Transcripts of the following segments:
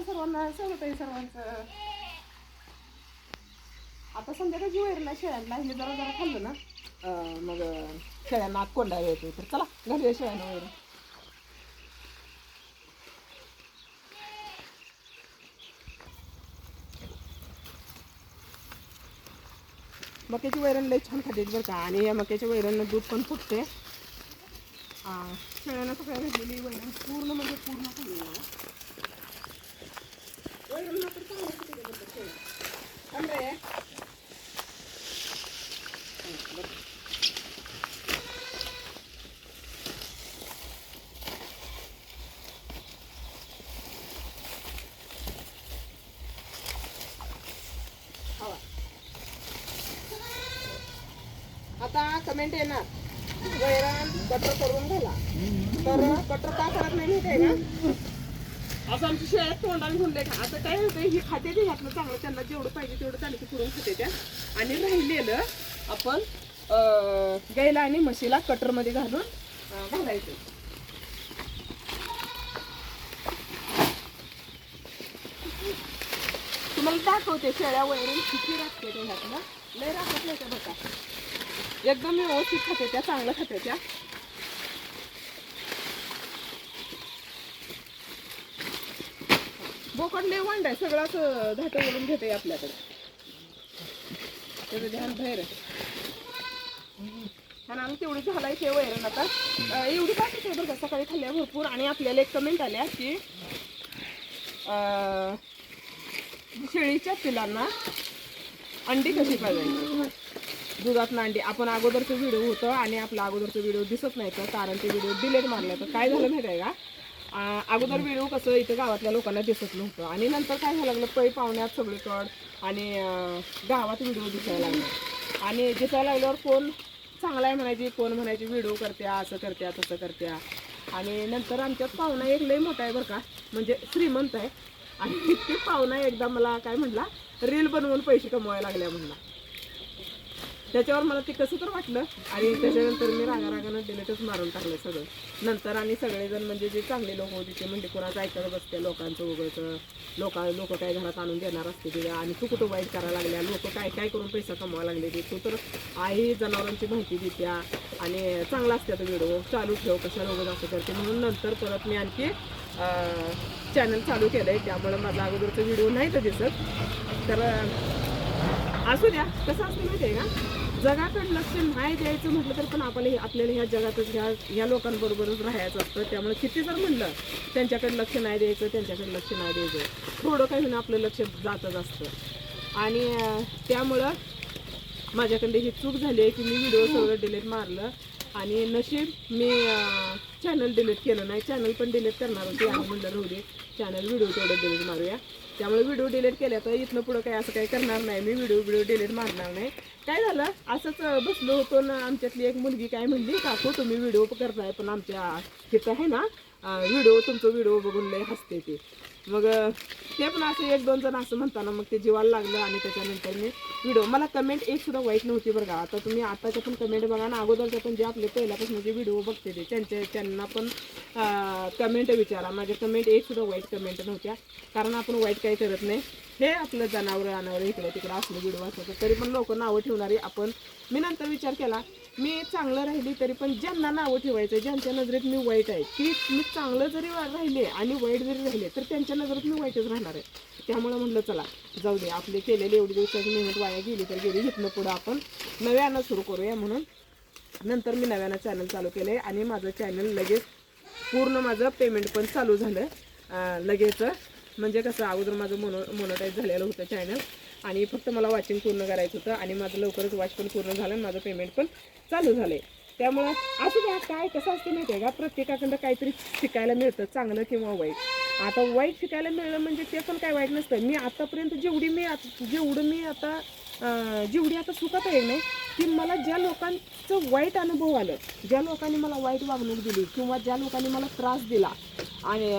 सर्वांना स्वागत आहे सर्वांचं. आता संध्याकाळची वैरण शेळ्यांना हे जरा जरा खाल्लं ना मग शेळ्यांना आत कोंडायला येतो. तर चला घालूया शेळ्यांना वैरण. मक्याची वैरण लई छान खाते बरं का. आणि या मक्याच्या वैरणनं दूध पण फुटते. शेळ्यांना सगळ्या घातलेली वैरण पूर्ण म्हणजे पूर्ण खाल्ली वैरण मात्र चांगलं खाते बरं का शेळ्या. आता कमेंट येणार वैरण बटर करून घाला. तर बटर का करत नाही माहिती आहे का. असं आमची शेळ्या तोंडाने घेऊन का आता काय होतं ही खाते ते घातलं चांगलं त्यांना जेवढं पाहिजे तेवढं त्यांनी करून खाते त्या. आणि राहिलेलं आपण गाईला आणि म्हशीला कटरमध्ये घालून घालायचं. तुम्हाला दाखवते शेळ्या वैरण किती राखते ते घातलं. लय राखत नाही त्या बघा. एकदम व्यवस्थित खाते त्या चांगलं खाते त्या. बोकडले वांड आहे सगळंच धाटं वळून घेते आपल्याकडे. त्याचं ध्यान बाहेर आणि आम्ही तेवढी घालायचे वैरण. आता एवढी पाहिजे बरं का सकाळी खाल्ल्या भरपूर. आणि आपल्याला एक कमेंट आल्या की शेळीच्या पिलांना अंडी कशी पाहिजे दुधात अंडी. आपण अगोदरचं व्हिडिओ होतं आणि आपला अगोदरचं व्हिडिओ दिसत नाही तर कारण ते व्हिडिओ डिलीट मारला. तर काय झालं माहिती आहे का अगोदर व्हिडिओ कसं इथं गावातल्या लोकांना दिसत नव्हतं. आणि नंतर काय व्हायला लागलं पै पाहुण्यात सगळीकडं आणि गावात व्हिडिओ दिसायला लागले. आणि दिसायला लागल्यावर कोण चांगला आहे म्हणायची कोण म्हणायची व्हिडिओ करत्या असं करत्या तसं करत्या. आणि नंतर आमच्यात पाहुणा एक लई मोठा आहे बरं का म्हणजे श्रीमंत आहे. आणि ते पाहुणा एकदा मला काय म्हटला रील बनवून पैसे कमवायला लागल्या म्हणला. त्याच्यावर मला ते कसं तर वाटलं. आणि त्याच्यानंतर मी रागारागानं डिलीटच मारून टाकलं सगळं. नंतर आणि सगळेजण म्हणजे जे चांगले लोक होते ते म्हणजे कोणाचं ऐकत बसते लोकांचं उगाचं लोक काय घरात आणून देणार असते ते. आणि तू कुठं वाईट करायला लागल्या लोक काय काय करून पैसा कमवायला लागले ते. तू तर आई जनावरांची माहिती देत्या आणि चांगला असते आता व्हिडिओ चालू ठेव कशा लोक असं करते. म्हणून नंतर परत मी आणखी चॅनल चालू केलं आहे. त्यामुळं माझा अगोदरचा व्हिडिओ नाही तर दिसत. तर असू द्या कसं असतं माहिती आहे का जगाकडे लक्ष नाही द्यायचं म्हटलं तर पण आपल्याला ह्या जगातच ह्या लोकांबरोबरच राहायचं असतं. त्यामुळे किती जर म्हणलं त्यांच्याकडे लक्ष नाही द्यायचं त्यांच्याकडे लक्ष नाही द्यायचं थोडं काही म्हणून आपलं लक्ष जातच असतं. आणि त्यामुळं माझ्याकडे ही चूक झाली आहे की मी व्हिडिओ सगळं डिलीट मारलं. आणि नशीब मी चॅनल डिलीट केलं नाही. चॅनल पण डिलीट करणार होती आणि म्हणलं राहू दे चॅनल व्हिडिओ तेवढं डिलीट मारूया. त्यामुळे व्हिडिओ डिलीट केल्या तर इथनं पुढं काही असं काही करणार नाही मी. व्हिडिओ डिलीट मारणार नाही. काय झालं असंच बसलो होतो ना आमच्यातली एक मुलगी काय म्हणली काकू तुम्ही व्हिडिओ करताय पण आमच्या तिथं आहे ना तुमचं व्हिडिओ बघून लय हसते ते. मग ते पण असं एक दोन जण असं म्हणताना मग ते जीवाला लागलं. आणि त्याच्यानंतर मी व्हिडिओ मला कमेंट एक सुद्धा वाईट नव्हती बरं का. आता तुम्ही आताच्या पण कमेंट बघा ना अगोदरच्या पण जे आपले पहिल्यापासून जे व्हिडिओ बघते ते त्यांना पण कमेंट विचारा. माझ्या कमेंट एक सुद्धा वाईट कमेंट नव्हत्या. कारण आपण वाईट काही करत नाही. हे आपलं जनावरं इकडे तिकडे असलं व्हिडिओ असतं तरी पण लोक नावं ठेवणारी आपण. मी नंतर विचार केला मी चांगलं राहिली तरी पण ज्यांना नावं ठेवायचं ज्यांच्या नजरेत मी वाईट आहे की मी चांगलं जरी राहिले आणि वाईट जरी राहिले तर त्यांच्या नजरेत मी वाईटच राहणार आहे. त्यामुळं म्हटलं चला जाऊ दे आपली केलेली एवढी दिवसाची मेहनत वाया गेली तर गेली. इथनं पुढं आपण नव्यानं सुरू करूया. म्हणून नंतर मी नव्यानं चॅनल चालू केलं आहे. आणि माझं चॅनल लगेच पूर्ण माझं पेमेंट पण चालू झालं लगेच. म्हणजे कसं अगोदर माझं मोनोटाईज झालेलं होतं चॅनल आणि फक्त मला वॉचिंग पूर्ण करायचं होतं. आणि माझं लवकरच वॉच पण पूर्ण झालं आणि माझं पेमेंट पण चालू झालं आहे. त्यामुळं असं द्या काय कसं असतं माहिती आहे का प्रत्येकाकडं काहीतरी शिकायला मिळतं चांगलं किंवा वाईट. आता वाईट शिकायला मिळलं म्हणजे ते पण काय वाईट नसतं. मी आतापर्यंत जेवढी आता सुखात आहे नाही की मला ज्या लोकांचं वाईट अनुभव आलं ज्या लोकांनी मला वाईट वागणूक दिली किंवा ज्या लोकांनी मला त्रास दिला आणि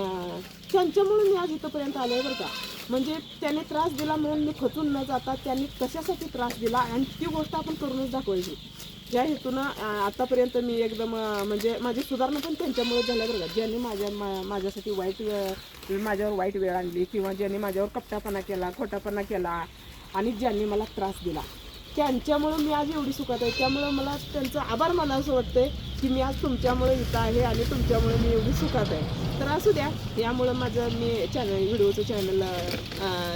त्यांच्यामुळे मी आज इथंपर्यंत आलो आहे बरं का. म्हणजे त्याने त्रास दिला म्हणून मी खचून न जाता त्यांनी कशासाठी त्रास दिला आणि ती गोष्ट आपण करूनच दाखवायची. ज्या हेतून आतापर्यंत मी एकदम म्हणजे माझी सुधारणा पण त्यांच्यामुळे झाल्या बरं का. ज्यांनी माझ्यासाठी माझ्यावर वाईट वेळ आणली किंवा ज्यांनी माझ्यावर कपटापणा केला, खोटापणा केला आणि ज्यांनी मला त्रास दिला, त्यांच्यामुळं मी आज एवढी सुखात आहे. त्यामुळं मला त्यांचं आभार मानावं असं वाटतंय की मी आज तुमच्यामुळे इथं आहे आणि तुमच्यामुळे मी एवढी सुखात आहे. तर असू द्या, यामुळं मी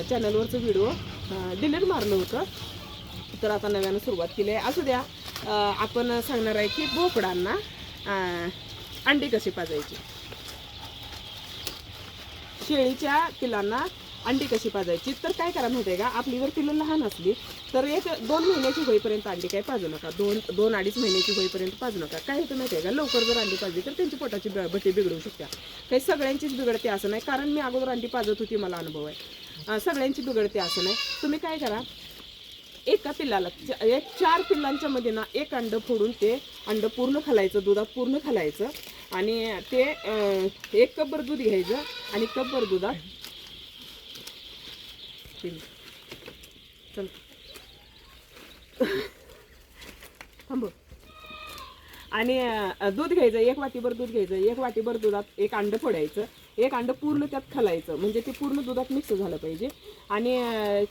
चॅनलवरचं व्हिडिओ डिलीट मारलं होतं, तर आता नव्यानं सुरुवात केली आहे. असू द्या, आपण सांगणार आहे की बोकडांना अंडी कशी पाजायची, शेळीच्या पिलांना अंडी कशी पाजायची. तर काय करा माहिती आहे का, आपली जर पिलं लहान असली तर 1-2 महिन्याची होईपर्यंत अंडी काय पाजू नका. 2-2.5 महिन्याची होईपर्यंत पाजू नका. काय होतं माहिती आहे का, लवकर जर अंडी पाजली तर त्यांची पोटाची भटी बिघडू शकते. काही सगळ्यांचीच बिघडते असं नाही, कारण मी अगोदर अंडी पाजत होती, मला अनुभव आहे. सगळ्यांची बिघडते असं नाही. तुम्ही काय करा, एका पिल्लाला 4 पिल्लांच्या मध्ये ना 1 अंड फोडून ते अंड पूर्ण खालायचं, दुधात पूर्ण खालायचं आणि ते 1 कपभर दूध घ्यायचं आणि कपभर दुधात चल थांब आणि दूध घ्यायचं, 1 वाटीभर दूध घ्यायचं, 1 वाटीभर दुधात 1 अंड फोडायचं, 1 अंड पूर्ण त्यात खालायचं, म्हणजे ते पूर्ण दुधात मिक्स झालं पाहिजे. आणि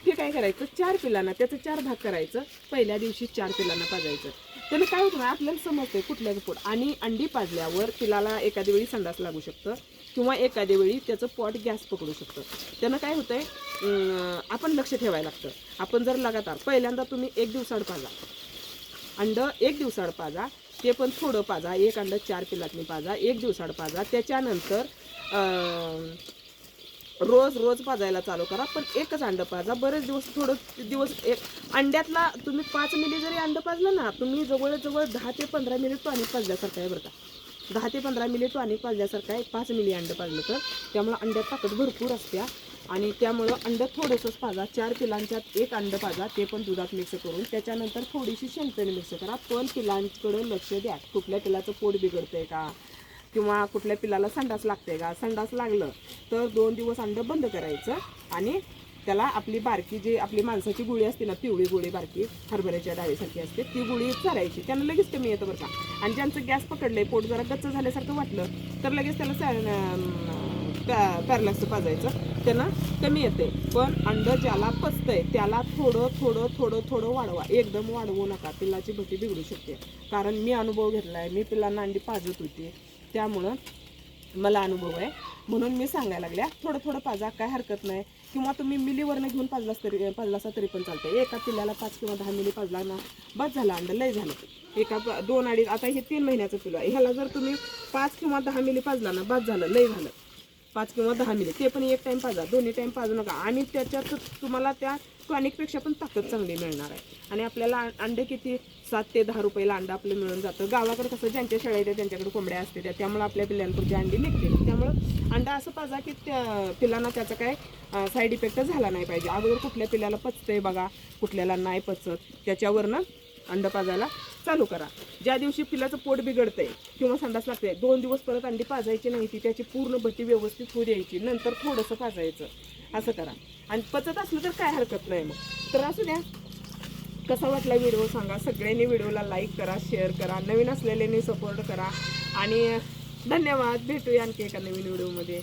ते काय करायचं, 4 पिलांना त्याचं 4 भाग करायचं. पहिल्या दिवशी 4 पिलांना पाजायचं. त्यानं काय होतं ना, आपल्याला समजतंय कुठल्याचं पोट. आणि अंडी पाजल्यावर पिलाला एखाद्या वेळी संडास लागू शकतं किंवा एखाद्या वेळी त्याचं पोट गॅस पकडू शकतं. त्यानं काय होतंय, आपण लक्ष ठेवायला लागतं. आपण जर लगातार पहिल्यांदा तुम्ही 1 दिवसाआड पाजा अंड, 1 दिवसाआड पाजा, ते पण थोडं पाजा, 1 अंड 4 पिलातनी पाजा, 1 दिवसाआड पाजा. त्याच्यानंतर रोज पाजायला चालू करा, पण 1च अंड पाजा. बरेच दिवस अंड्यातला तुम्ही 5 मिली जरी अंड पाजलं ना, तुम्ही जवळजवळ 10 ते 15 मिनिट टॉनिक पाजल्यासारखं आहे बरं का. 10 ते 15 मिनिट टॉनिक पाजल्यासारखं आहे 5 मिली अंड पाजलं तर. त्यामुळं अंड्यात ताकद भरपूर असते आणि त्यामुळं अंड थोडंसंच पाजा. 4 पिलांच्यात 1 अंड पाजा, ते पण दुधात मिक्स करून. त्याच्यानंतर थोडीशी शेंगदाणे मिक्स करा. पण पिलांकडे लक्ष द्या, कुठल्या पिलाचं पोट बिघडतंय का किंवा कुठल्या पिलाला संडास लागते का. संडास लागलं तर 2 दिवस अंड बंद करायचं आणि त्याला आपली माणसाची गुळी असते ना, पिवळी गोळी बारकी हरभऱ्याच्या डाळीसारखी असते, ती गुळी चारायची. त्यांना लगेच कमी येतं बरं का. आणि ज्यांचं गॅस पकडलंय, पोट जरा गच्च झाल्यासारखं वाटलं तर लगेच त्याला पॅरलॅक्स पाजायचं, त्यांना कमी येते. पण अंड ज्याला पचतंय त्याला थोडं वाढवा, एकदम वाढवू नका, पिल्लाची भटी बिघडू शकते. कारण मी अनुभव घेतलाय, मी पिल्लांना अंडी पाजत होती, त्यामुळं मला अनुभव आहे, म्हणून मी सांगायला लागल्या. थोडं पाजा, काय हरकत नाही. किंवा तुम्ही मिलीवरनं घेऊन पाजलासा तरी पण चालतं. एका पिल्लाला 5 किंवा 10 मिली पाजला ना, बस झालं, अंड लय झालं. 2-2.5 आता हे 3 महिन्याचं पिल्लं आहे, ह्याला जर तुम्ही 5 किंवा 10 मिली पाजला ना, बस झालं, लय झालं. 5 किंवा 10 मिली, ते पण 1 टाइम पाजा, 2 टाइम पाजू नका. आणि त्याच्यात तुम्हाला त्या टॉनिकपेक्षा पण ताकद चांगली मिळणार आहे. आणि आपल्याला अंडे किती 7 ते 10 रुपयाला अंडा आपलं मिळून जातं. गावाकडे कसं ज्यांच्या शेळ्या येते त्यांच्याकडे कोंबड्या असते त्यामुळे आपल्या पिल्लांपुरती अंडी निघते. त्यामुळं अंडा असं पाजा की त्या पिल्लांना त्याचा काय साईड इफेक्ट झाला नाही पाहिजे. अगोदर कुठल्या पिल्लाला पचतंय बघा, कुठल्याला नाही पचत, त्याच्यावरनं अंड पाजायला चालू करा. ज्या दिवशी पिल्लाचं पोट बिघडतंय किंवा संडास लागते, 2 दिवस परत अंडी पाजायची नाही, ती त्याची पूर्ण भटी व्यवस्थित होऊ द्यायची, नंतर थोडंसं पाजायचं, असं करा. आणि पचत असलं तर काय हरकत नाही मग. तर असू द्या, कसा वाटला व्हिडिओ सांगा. सगळ्यांनी व्हिडिओला लाईक करा, शेअर करा, नवीन असलेल्यांनी सपोर्ट करा आणि धन्यवाद. भेटूया आणखी एका नवीन व्हिडिओमध्ये.